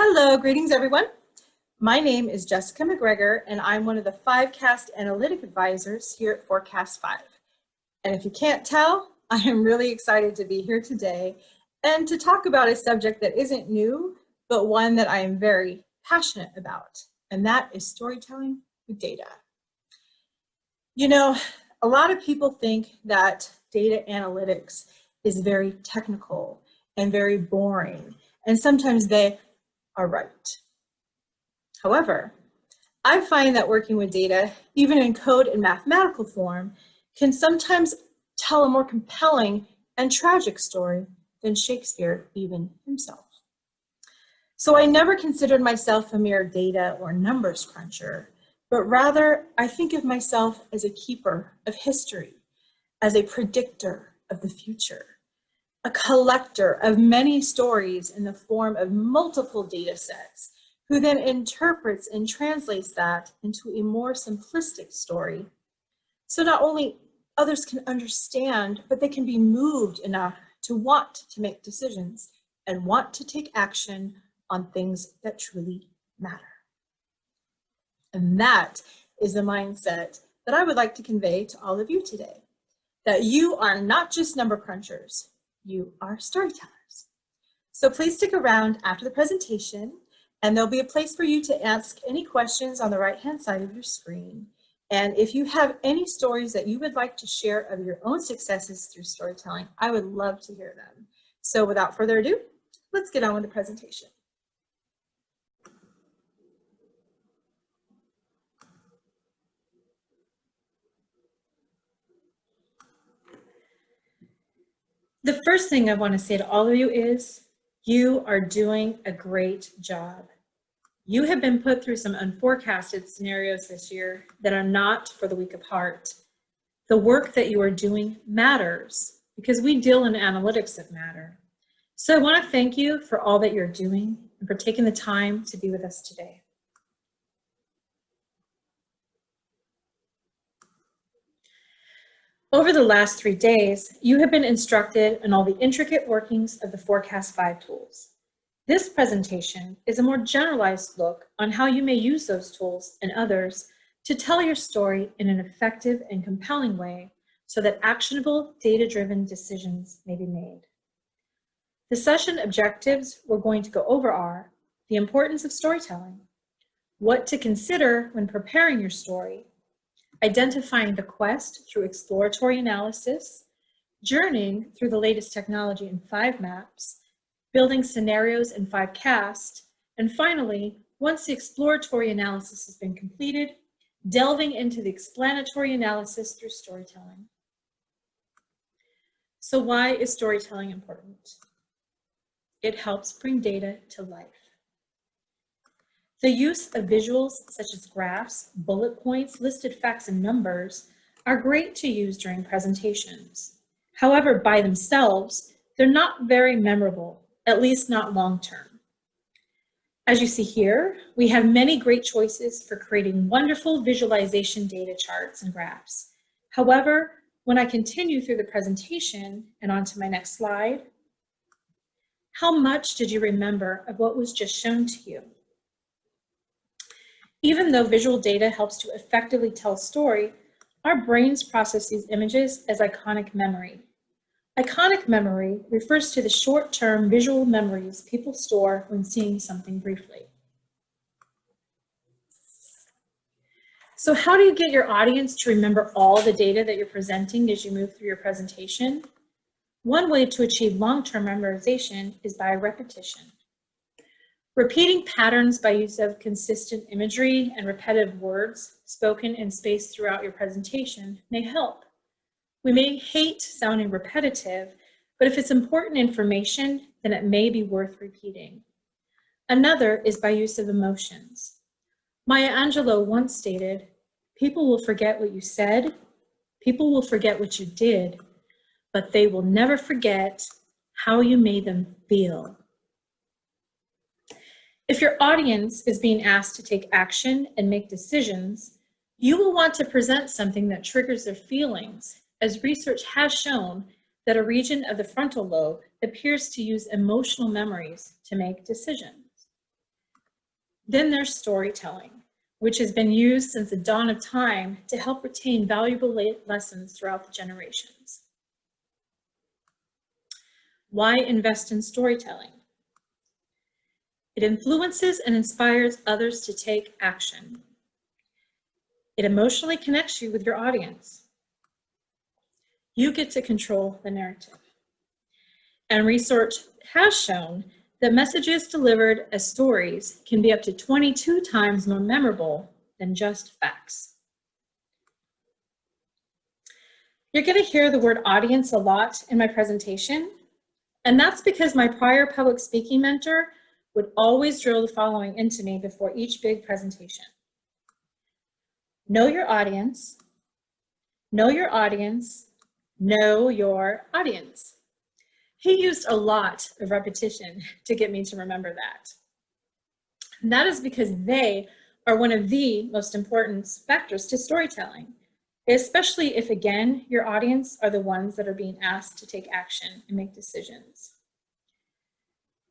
Hello, greetings everyone. My name is Jessica McGregor and I'm one of the Fivecast Analytic Advisors here at Forecast5. And if you can't tell, I am really excited to be here today and to talk about a subject that isn't new, but one that I am very passionate about, and that is storytelling with data. You know, a lot of people think that data analytics is very technical and very boring, and sometimes they are right. However, I find that working with data, even in code and mathematical form, can sometimes tell a more compelling and tragic story than Shakespeare even himself. So I never considered myself a mere data or numbers cruncher, but rather I think of myself as a keeper of history, as a predictor of the future, a collector of many stories in the form of multiple data sets, who then interprets and translates that into a more simplistic story. So not only others can understand, but they can be moved enough to want to make decisions and want to take action on things that truly matter. And that is the mindset that I would like to convey to all of you today, that you are not just number crunchers, you are storytellers. So please stick around after the presentation, and there'll be a place for you to ask any questions on the right-hand side of your screen. And if you have any stories that you would like to share of your own successes through storytelling, I would love to hear them. So without further ado, let's get on with the presentation. The first thing I want to say to all of you is, you are doing a great job. You have been put through some unforecasted scenarios this year that are not for the weak of heart. The work that you are doing matters because we deal in analytics that matter. So I want to thank you for all that you're doing and for taking the time to be with us today. Over the last 3 days, you have been instructed in all the intricate workings of the Forecast5 tools. This presentation is a more generalized look on how you may use those tools and others to tell your story in an effective and compelling way so that actionable, data-driven decisions may be made. The session objectives we're going to go over are the importance of storytelling, what to consider when preparing your story, identifying the quest through exploratory analysis, journeying through the latest technology in 5 maps, building scenarios in 5Cast, and finally, once the exploratory analysis has been completed, delving into the explanatory analysis through storytelling. So why is storytelling important? It helps bring data to life. The use of visuals such as graphs, bullet points, listed facts, and numbers are great to use during presentations. However, by themselves, they're not very memorable, at least not long-term. As you see here, we have many great choices for creating wonderful visualization data charts and graphs. However, when I continue through the presentation and on to my next slide, how much did you remember of what was just shown to you? Even though visual data helps to effectively tell a story, our brains process these images as iconic memory. Iconic memory refers to the short-term visual memories people store when seeing something briefly. So how do you get your audience to remember all the data that you're presenting as you move through your presentation? One way to achieve long-term memorization is by repetition. Repeating patterns by use of consistent imagery and repetitive words spoken and spaced throughout your presentation may help. We may hate sounding repetitive, but if it's important information, then it may be worth repeating. Another is by use of emotions. Maya Angelou once stated, "People will forget what you said, people will forget what you did, but they will never forget how you made them feel." If your audience is being asked to take action and make decisions, you will want to present something that triggers their feelings, as research has shown that a region of the frontal lobe appears to use emotional memories to make decisions. Then there's storytelling, which has been used since the dawn of time to help retain valuable lessons throughout the generations. Why invest in storytelling? It influences and inspires others to take action. It emotionally connects you with your audience. You get to control the narrative. And research has shown that messages delivered as stories can be up to 22 times more memorable than just facts. You're going to hear the word audience a lot in my presentation, and that's because my prior public speaking mentor would always drill the following into me before each big presentation. Know your audience, know your audience, know your audience. He used a lot of repetition to get me to remember that. And that is because they are one of the most important factors to storytelling, especially if, again, your audience are the ones that are being asked to take action and make decisions.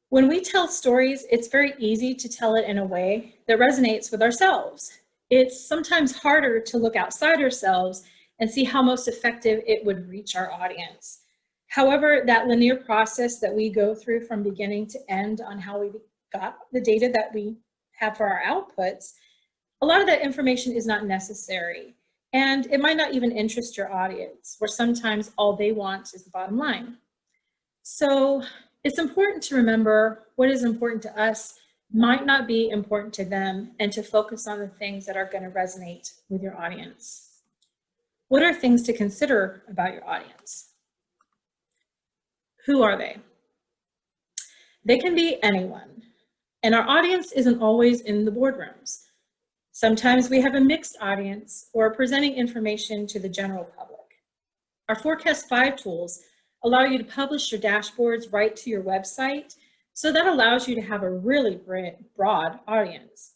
When we tell stories, it's very easy to tell it in a way that resonates with ourselves. It's sometimes harder to look outside ourselves and see how most effective it would reach our audience. However, that linear process that we go through from beginning to end on how we got the data that we have for our outputs, a lot of that information is not necessary. And it might not even interest your audience, where sometimes all they want is the bottom line. So it's important to remember what is important to us might not be important to them, and to focus on the things that are going to resonate with your audience. What are things to consider about your audience? Who are they? They can be anyone, and our audience isn't always in the boardrooms. Sometimes we have a mixed audience or are presenting information to the general public. Our Forecast5 tools allow you to publish your dashboards right to your website, so that allows you to have a really broad audience.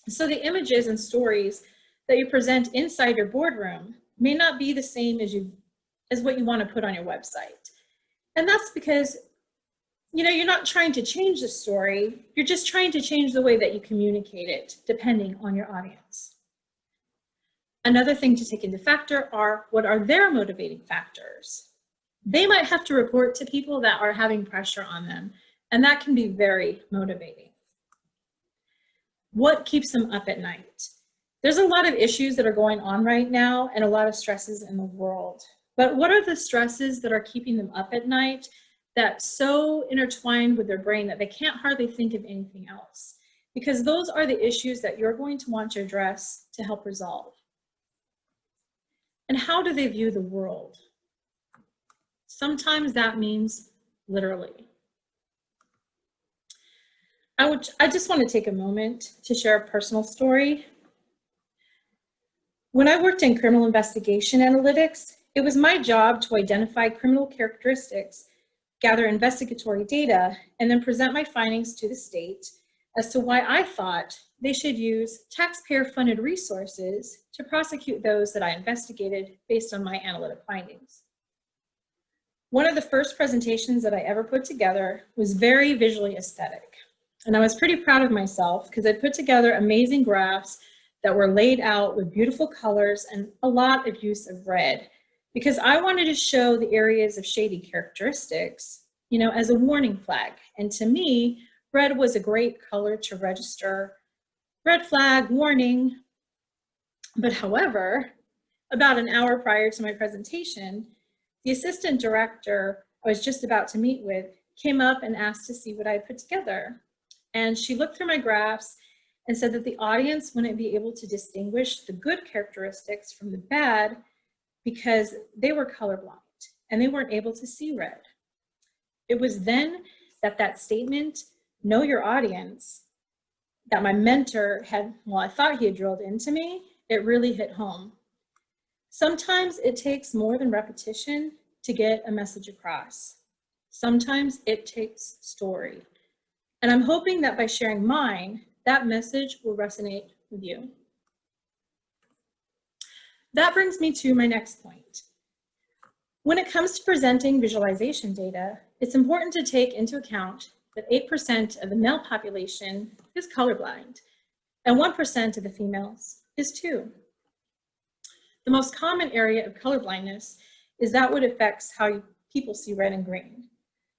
So the images and stories that you present inside your boardroom may not be the same as what you want to put on your website. And that's because, you're not trying to change the story, you're just trying to change the way that you communicate it, depending on your audience. Another thing to take into factor are, what are their motivating factors? They might have to report to people that are having pressure on them, and that can be very motivating. What keeps them up at night? There's a lot of issues that are going on right now and a lot of stresses in the world. But what are the stresses that are keeping them up at night that's so intertwined with their brain that they can't hardly think of anything else? Because those are the issues that you're going to want to address to help resolve. And how do they view the world? Sometimes that means literally. I just want to take a moment to share a personal story. When I worked in criminal investigation analytics, it was my job to identify criminal characteristics, gather investigatory data, and then present my findings to the state as to why I thought they should use taxpayer-funded resources to prosecute those that I investigated based on my analytic findings. One of the first presentations that I ever put together was very visually aesthetic. And I was pretty proud of myself because I put together amazing graphs that were laid out with beautiful colors and a lot of use of red, because I wanted to show the areas of shady characteristics, as a warning flag. And to me, red was a great color to register red flag, warning. But however, about an hour prior to my presentation, the assistant director I was just about to meet with came up and asked to see what I had put together. And she looked through my graphs and said that the audience wouldn't be able to distinguish the good characteristics from the bad because they were colorblind and they weren't able to see red. It was then that statement, know your audience, that my mentor had, I thought he had drilled into me, it really hit home. Sometimes it takes more than repetition to get a message across. Sometimes it takes story. And I'm hoping that by sharing mine, that message will resonate with you. That brings me to my next point. When it comes to presenting visualization data, it's important to take into account that 8% of the male population is colorblind, and 1% of the females is too. The most common area of colorblindness is that what affects how people see red and green.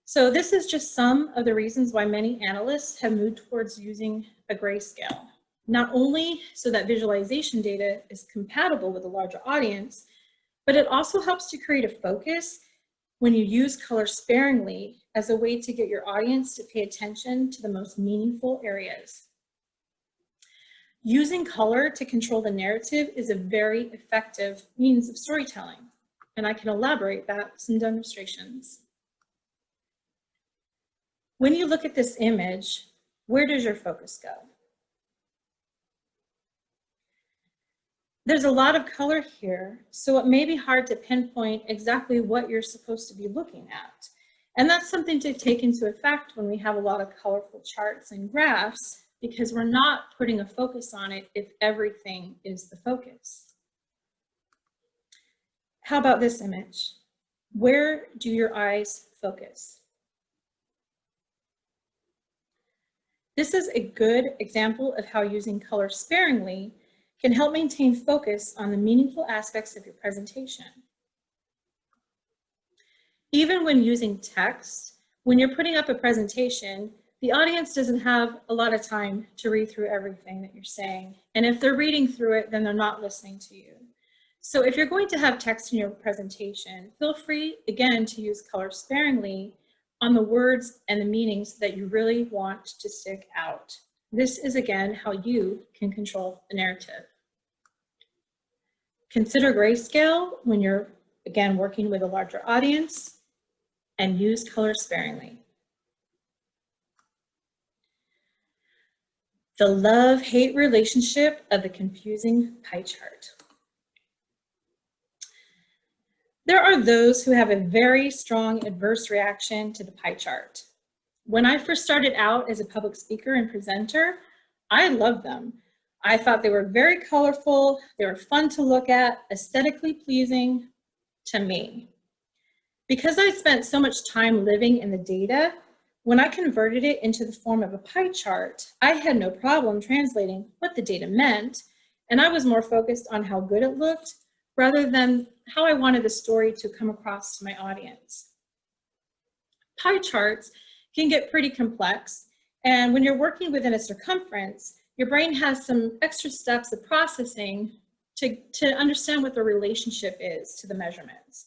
So this is just some of the reasons why many analysts have moved towards using a grayscale, not only so that visualization data is compatible with a larger audience, but it also helps to create a focus when you use color sparingly as a way to get your audience to pay attention to the most meaningful areas. Using color to control the narrative is a very effective means of storytelling, and I can elaborate that with some demonstrations. When you look at this image, where does your focus go? There's a lot of color here, so it may be hard to pinpoint exactly what you're supposed to be looking at. And that's something to take into effect when we have a lot of colorful charts and graphs, because we're not putting a focus on it if everything is the focus. How about this image? Where do your eyes focus? This is a good example of how using color sparingly can help maintain focus on the meaningful aspects of your presentation. Even when using text, when you're putting up a presentation, the audience doesn't have a lot of time to read through everything that you're saying. And if they're reading through it, then they're not listening to you. So if you're going to have text in your presentation, feel free, again, to use color sparingly on the words and the meanings that you really want to stick out. This is, again, how you can control the narrative. Consider grayscale when you're, again, working with a larger audience, and use color sparingly. The love-hate relationship of the confusing pie chart. There are those who have a very strong adverse reaction to the pie chart. When I first started out as a public speaker and presenter, I loved them. I thought they were very colorful, they were fun to look at, aesthetically pleasing to me. Because I spent so much time living in the data, when I converted it into the form of a pie chart, I had no problem translating what the data meant, and I was more focused on how good it looked rather than how I wanted the story to come across to my audience. Pie charts can get pretty complex, and when you're working within a circumference, your brain has some extra steps of processing to understand what the relationship is to the measurements.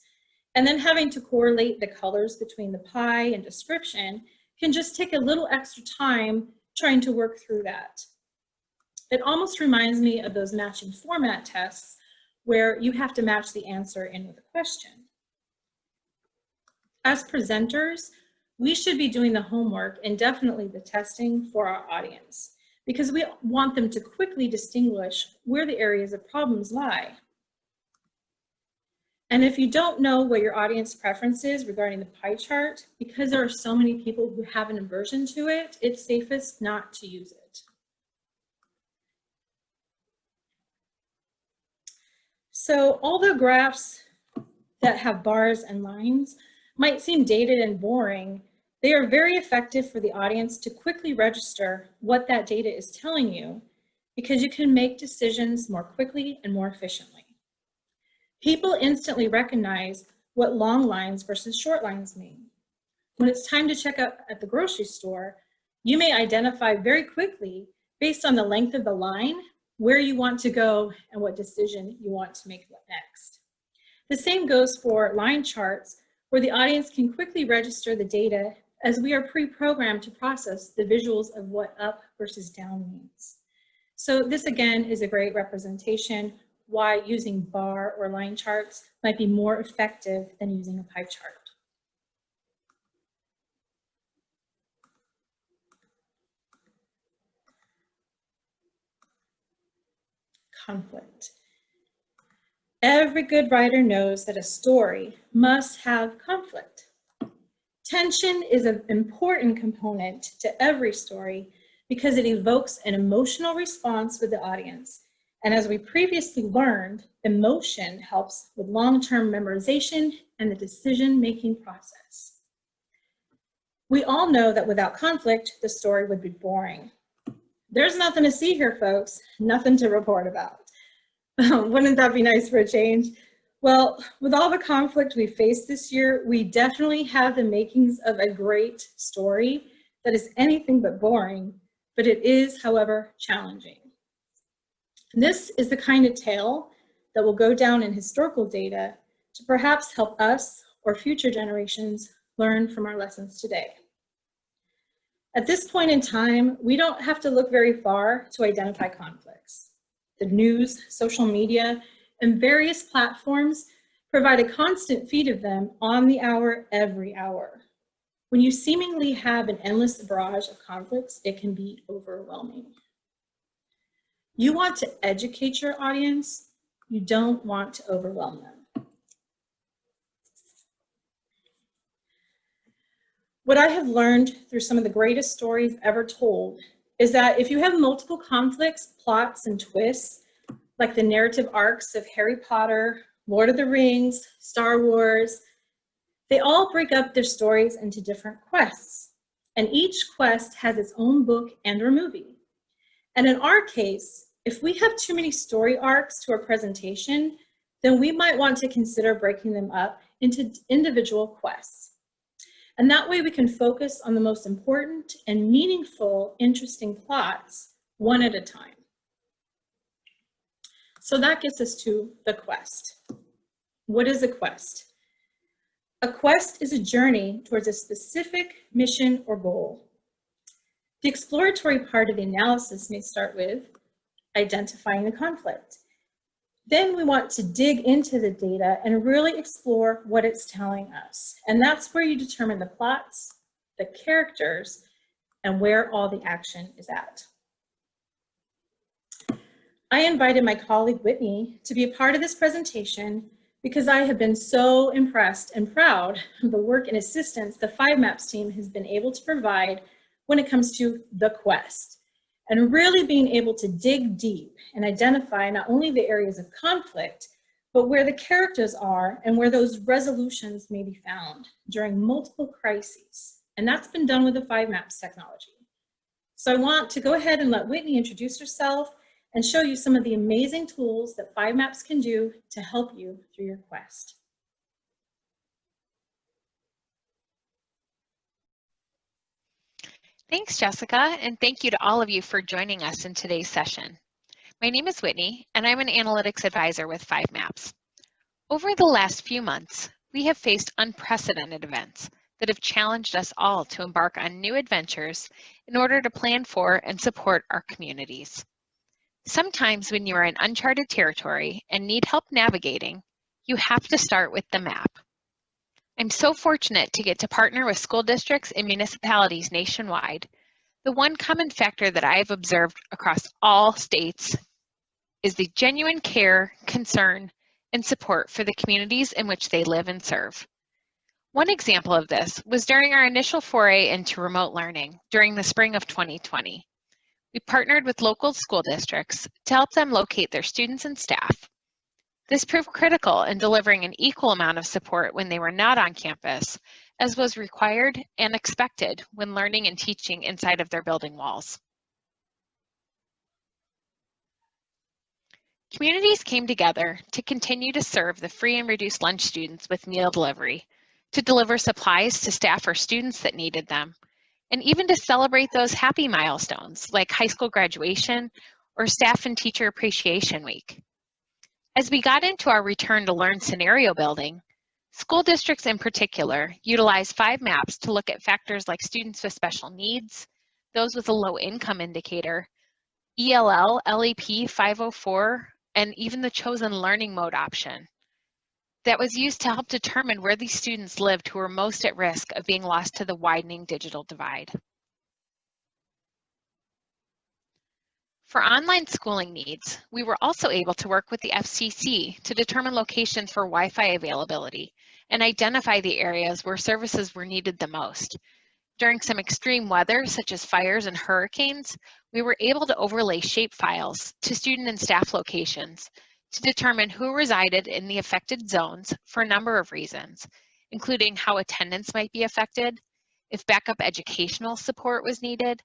And then having to correlate the colors between the pie and description can just take a little extra time trying to work through that. It almost reminds me of those matching format tests where you have to match the answer in with a question. As presenters, we should be doing the homework and definitely the testing for our audience, because we want them to quickly distinguish where the areas of problems lie. And if you don't know what your audience preference is regarding the pie chart, because there are so many people who have an aversion to it, it's safest not to use it. So although graphs that have bars and lines might seem dated and boring, they are very effective for the audience to quickly register what that data is telling you, because you can make decisions more quickly and more efficiently. People instantly recognize what long lines versus short lines mean. When it's time to check out at the grocery store, you may identify very quickly, based on the length of the line, where you want to go and what decision you want to make next. The same goes for line charts, where the audience can quickly register the data, as we are pre-programmed to process the visuals of what up versus down means. So this again is a great representation why using bar or line charts might be more effective than using a pie chart. Conflict. Every good writer knows that a story must have conflict. Tension is an important component to every story because it evokes an emotional response with the audience. And as we previously learned, emotion helps with long-term memorization and the decision-making process. We all know that without conflict, the story would be boring. There's nothing to see here, folks, nothing to report about. Wouldn't that be nice for a change? Well, with all the conflict we faced this year, we definitely have the makings of a great story that is anything but boring, but it is, however, challenging. This is the kind of tale that will go down in historical data to perhaps help us or future generations learn from our lessons today. At this point in time, we don't have to look very far to identify conflicts. The news, social media, and various platforms provide a constant feed of them on the hour, every hour. When you seemingly have an endless barrage of conflicts, it can be overwhelming. You want to educate your audience, you don't want to overwhelm them. What I have learned through some of the greatest stories ever told is that if you have multiple conflicts, plots, and twists, like the narrative arcs of Harry Potter, Lord of the Rings, Star Wars, they all break up their stories into different quests, and each quest has its own book and or movie. And in our case, if we have too many story arcs to our presentation, then we might want to consider breaking them up into individual quests. And that way we can focus on the most important and meaningful, interesting plots one at a time. So that gets us to the quest. What is a quest? A quest is a journey towards a specific mission or goal. The exploratory part of the analysis may start with identifying the conflict. Then we want to dig into the data and really explore what it's telling us. And that's where you determine the plots, the characters, and where all the action is at. I invited my colleague Whitney to be a part of this presentation because I have been so impressed and proud of the work and assistance the 5 Maps team has been able to provide when it comes to the quest, and really being able to dig deep and identify not only the areas of conflict, but where the characters are and where those resolutions may be found during multiple crises. And that's been done with the 5 Maps technology. So I want to go ahead and let Whitney introduce herself and show you some of the amazing tools that 5 Maps can do to help you through your quest. Thanks, Jessica, and thank you to all of you for joining us in today's session. My name is Whitney, and I'm an analytics advisor with 5 Maps. Over the last few months, we have faced unprecedented events that have challenged us all to embark on new adventures in order to plan for and support our communities. Sometimes when you are in uncharted territory and need help navigating, you have to start with the map. I'm so fortunate to get to partner with school districts and municipalities nationwide. The one common factor that I have observed across all states is the genuine care, concern, and support for the communities in which they live and serve. One example of this was during our initial foray into remote learning during the spring of 2020. We partnered with local school districts to help them locate their students and staff. This proved critical in delivering an equal amount of support when they were not on campus, as was required and expected when learning and teaching inside of their building walls. Communities came together to continue to serve the free and reduced lunch students with meal delivery, to deliver supplies to staff or students that needed them, and even to celebrate those happy milestones like high school graduation or Staff and Teacher Appreciation Week. As we got into our return to learn scenario building, school districts in particular utilize 5 Maps to look at factors like students with special needs, those with a low income indicator, ELL, LEP 504, and even the chosen learning mode option that was used to help determine where these students lived who were most at risk of being lost to the widening digital divide. For online schooling needs, we were also able to work with the FCC to determine locations for Wi-Fi availability and identify the areas where services were needed the most. During some extreme weather, such as fires and hurricanes, we were able to overlay shapefiles to student and staff locations to determine who resided in the affected zones for a number of reasons, including how attendance might be affected, if backup educational support was needed,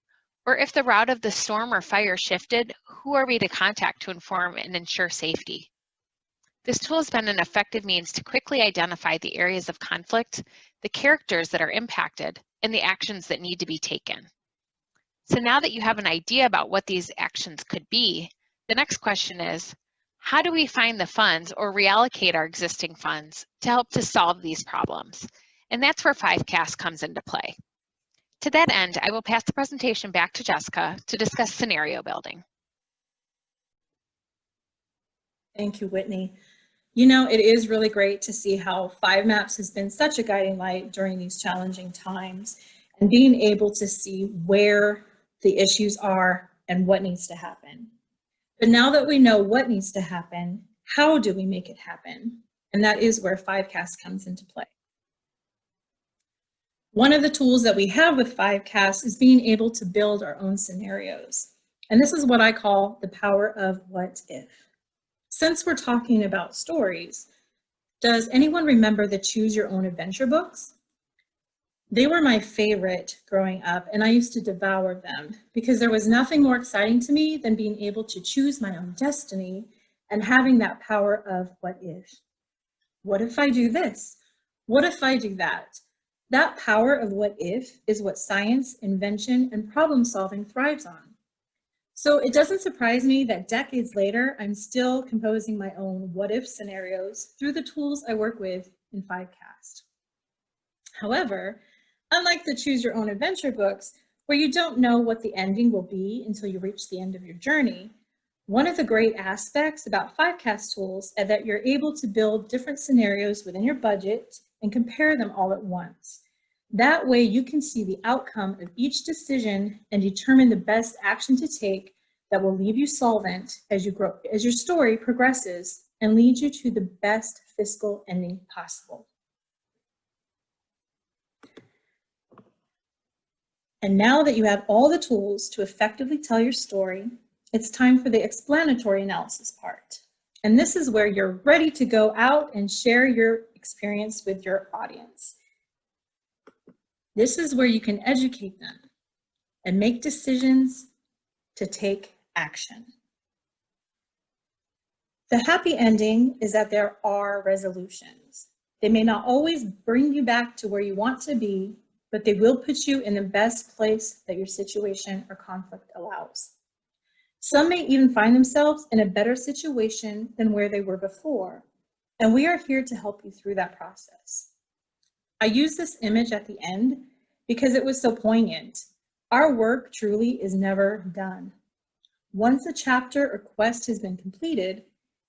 or if the route of the storm or fire shifted, who are we to contact to inform and ensure safety? This tool has been an effective means to quickly identify the areas of conflict, the characters that are impacted, and the actions that need to be taken. So now that you have an idea about what these actions could be, the next question is, how do we find the funds or reallocate our existing funds to help to solve these problems? And that's where 5CAS comes into play. To that end, I will pass the presentation back to Jessica to discuss scenario building. Thank you, Whitney. You know, it is really great to see how 5 Maps has been such a guiding light during these challenging times, and being able to see where the issues are and what needs to happen. But now that we know what needs to happen, how do we make it happen? And that is where 5CAS comes into play. One of the tools that we have with 5CAS is being able to build our own scenarios. And this is what I call the power of what if. Since we're talking about stories, does anyone remember the Choose Your Own Adventure books? They were my favorite growing up, and I used to devour them because there was nothing more exciting to me than being able to choose my own destiny and having that power of what if. What if I do this? What if I do that? That power of what if is what science, invention, and problem solving thrives on. So it doesn't surprise me that decades later, I'm still composing my own what if scenarios through the tools I work with in 5CAS. However, unlike the Choose Your Own Adventure books, where you don't know what the ending will be until you reach the end of your journey, one of the great aspects about 5CAS tools is that you're able to build different scenarios within your budget and compare them all at once. That way you can see the outcome of each decision and determine the best action to take that will leave you solvent as you grow, as your story progresses and leads you to the best fiscal ending possible. And now that you have all the tools to effectively tell your story, it's time for the explanatory analysis part. And this is where you're ready to go out and share your experience with your audience. This is where you can educate them and make decisions to take action. The happy ending is that there are resolutions. They may not always bring you back to where you want to be, but they will put you in the best place that your situation or conflict allows. Some may even find themselves in a better situation than where they were before, and we are here to help you through that process. I use this image at the end because it was so poignant. Our work truly is never done. Once a chapter or quest has been completed,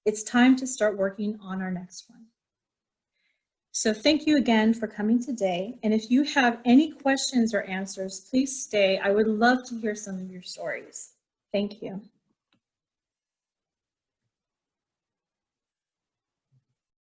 it's time to start working on our next one. So thank you again for coming today. And if you have any questions or answers, please stay. I would love to hear some of your stories. Thank you.